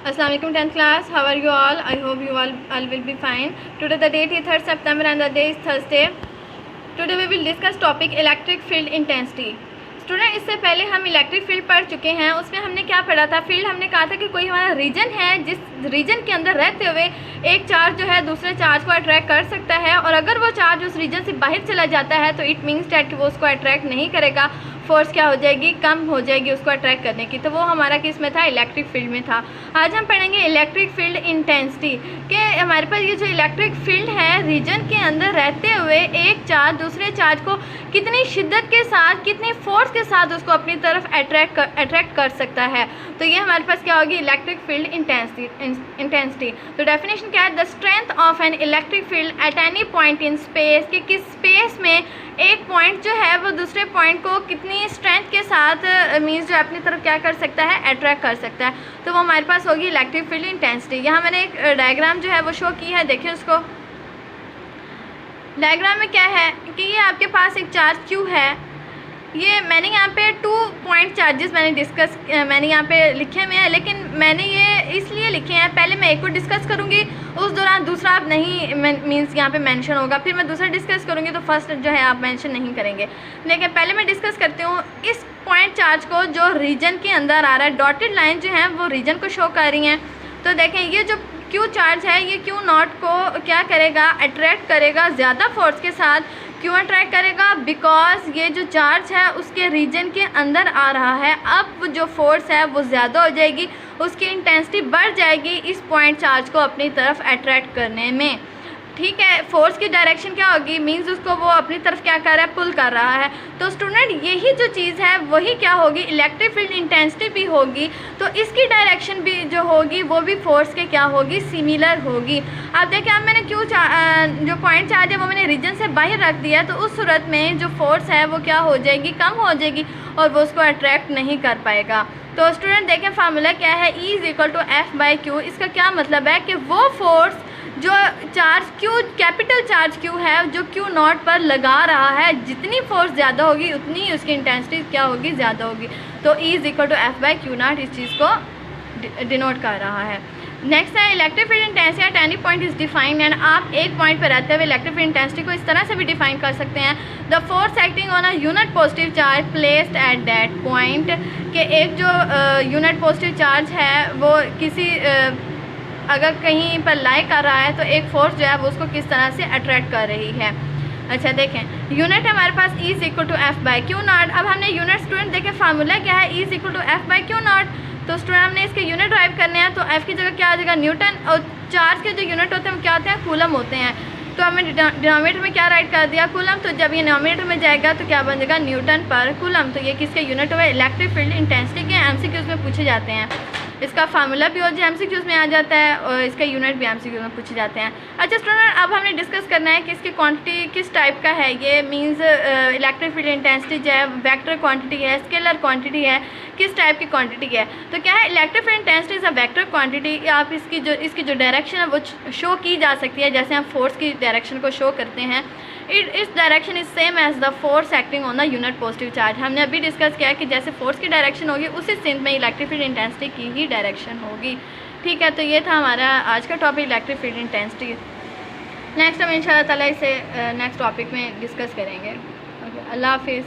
Assalamu alaikum 10th class. How are you all? I hope you all will be fine. Today the date is 3rd September and the day is Thursday. Today we will discuss topic electric field intensity. Student, इससे पहले हम electric field पढ़ चुके हैं. उसमें हमने क्या पढ़ा था? फील्ड हमने कहा था कि कोई हमारा रीजन है जिस रीजन के अंदर रहते हुए एक चार्ज जो है दूसरे चार्ज को अट्रैक्ट कर सकता है, और अगर वो चार्ज उस रीजन से बाहर चला जाता है तो इट मीन्स डैट कि वो उसको अट्रैक्ट नहीं करेगा, फोर्स क्या हो जाएगी, कम हो जाएगी उसको अट्रैक्ट करने की. तो वो हमारा किस में था? इलेक्ट्रिक फील्ड में था. आज हम पढ़ेंगे इलेक्ट्रिक फील्ड इंटेंसिटी कि हमारे पास ये जो इलेक्ट्रिक फील्ड है रीजन के अंदर रहते हुए एक चार्ज दूसरे चार्ज को कितनी शिद्दत के साथ, कितनी फोर्स के साथ उसको अपनी तरफ अट्रैक्ट कर सकता है. तो ये हमारे पास क्या होगी? Electric field intensity. तो डेफिनेशन क्या है? The strength of an electric field at any point in space, कि किस स्पेस में एक पॉइंट जो है वो दूसरे पॉइंट को कितनी स्ट्रेंथ के साथ मीन्स जो अपनी तरफ क्या कर सकता है? अट्रैक्ट कर सकता है. तो वो हमारे पास होगी इलेक्ट्रिक फील्ड इंटेंसिटी. यहाँ मैंने एक डायग्राम जो है वो शो की है, देखिए उसको. डायग्राम में क्या है कि ये आपके पास एक चार्ज Q है. ये मैंने यहाँ पे 2 पॉइंट चार्जेस मैंने यहाँ पे लिखे हुए हैं, लेकिन मैंने ये इसलिए लिखे हैं, पहले मैं एक को डिस्कस करूँगी, उस दौरान दूसरा आप नहीं मीन्स यहाँ पे मेंशन होगा, फिर मैं दूसरा डिस्कस करूँगी तो फर्स्ट जो है आप मेंशन नहीं करेंगे. लेकिन पहले मैं डिस्कस करती हूँ इस पॉइंट चार्ज को जो रीजन के अंदर आ रहा है. डॉटेड लाइन जो है वो रीजन को शो कर रही हैं. तो देखें ये जो Q चार्ज है ये Q नॉट को क्या करेगा? अट्रैक्ट करेगा ज़्यादा फोर्स के साथ. क्यों अट्रैक्ट करेगा? बिकॉज ये जो चार्ज है उसके रीजन के अंदर आ रहा है. अब जो फोर्स है वो ज़्यादा हो जाएगी, उसकी इंटेंसिटी बढ़ जाएगी इस पॉइंट चार्ज को अपनी तरफ अट्रैक्ट करने में. ठीक है, फोर्स की डायरेक्शन क्या होगी? मींस उसको वो अपनी तरफ क्या कर रहा है? पुल कर रहा है. तो स्टूडेंट यही जो चीज़ है वही क्या होगी? इलेक्ट्रिक फील्ड इंटेंसिटी भी होगी. तो इसकी डायरेक्शन भी जो होगी वो भी फोर्स के क्या होगी? सिमिलर होगी. अब देखिए, अब मैंने क्यों जो पॉइंट चार्ज है वो मैंने रीजन से बाहर रख दिया है, तो उस सूरत में जो फोर्स है वो क्या हो जाएगी? कम हो जाएगी और वो उसको अट्रैक्ट नहीं कर पाएगा. तो स्टूडेंट देखें फार्मूला क्या है? E = F/Q. इसका क्या मतलब है कि वो फोर्स जो charge Q, capital charge Q है, जो Q नॉट पर लगा रहा है, जितनी फोर्स ज़्यादा होगी उतनी ही उसकी इंटेंसिटी क्या होगी? ज़्यादा होगी. तो E = F/Q0 इस चीज़ को डिनोट कर रहा है. नेक्स्ट है electric field intensity at any point is defined. And आप एक पॉइंट पर रहते हुए इलेक्ट्रिक फील्ड इंटेंसिटी को इस तरह से भी डिफाइन कर सकते हैं. The force acting on a unit positive charge placed at that point, कि एक जो यूनिट पॉजिटिव चार्ज है वो किसी अगर कहीं पर लाई कर रहा है तो एक फोर्स जो है वो उसको किस तरह से अट्रैक्ट कर रही है. अच्छा देखें, यूनिट हमारे पास E = F/Q0. अब हमने यूनिट स्टूडेंट देखें फार्मूला क्या है? E = F/Q0. तो स्टूडेंट हमने इसके यूनिट ड्राइव करने हैं, तो F की जगह क्या आ जाएगा? न्यूटन. और चार्ज के जो यूनिट होते हैं वो क्या होते हैं? कूलम होते हैं. तो हमने डिनोमिनेटर में क्या राइट कर दिया? कूलम. तो जब ये डिनोमिनेटर में जाएगा तो क्या बन जाएगा? न्यूटन पर कूलम. तो ये किसके यूनिट हुए? इलेक्ट्रिक फील्ड इंटेंसिटी के. MCQs में पूछे जाते हैं. इसका फार्मूला भी जो MCQs में आ जाता है और इसका यूनिट भी MCQs में पूछे जाते हैं. अच्छा स्टूडेंट, अब हमने डिस्कस करना है कि इसकी क्वांटिटी किस टाइप का है. ये मींस इलेक्ट्रिक फील्ड इंटेंसिटी जो है वेक्टर क्वांटिटी है, स्केलर क्वांटिटी है, किस टाइप की क्वांटिटी है? तो क्या है? Electric field intensity is a vector quantity. आप इसकी जो डायरेक्शन है वो शो की जा सकती है, जैसे हम फोर्स की डायरेक्शन को शो करते हैं. इस direction is same as the force acting on the unit positive charge. हमने अभी डिस्कस किया कि जैसे फोर्स की डायरेक्शन होगी उसी सेंस में इलेक्ट्रिक फील्ड इंटेंसिटी की ही डायरेक्शन होगी. ठीक है, तो ये था हमारा आज का topic electric field intensity. Next हम इंशाल्लाह ताला इसे नेक्स्ट टॉपिक में डिस्कस करेंगे. ओके, अल्लाह हाफिज़.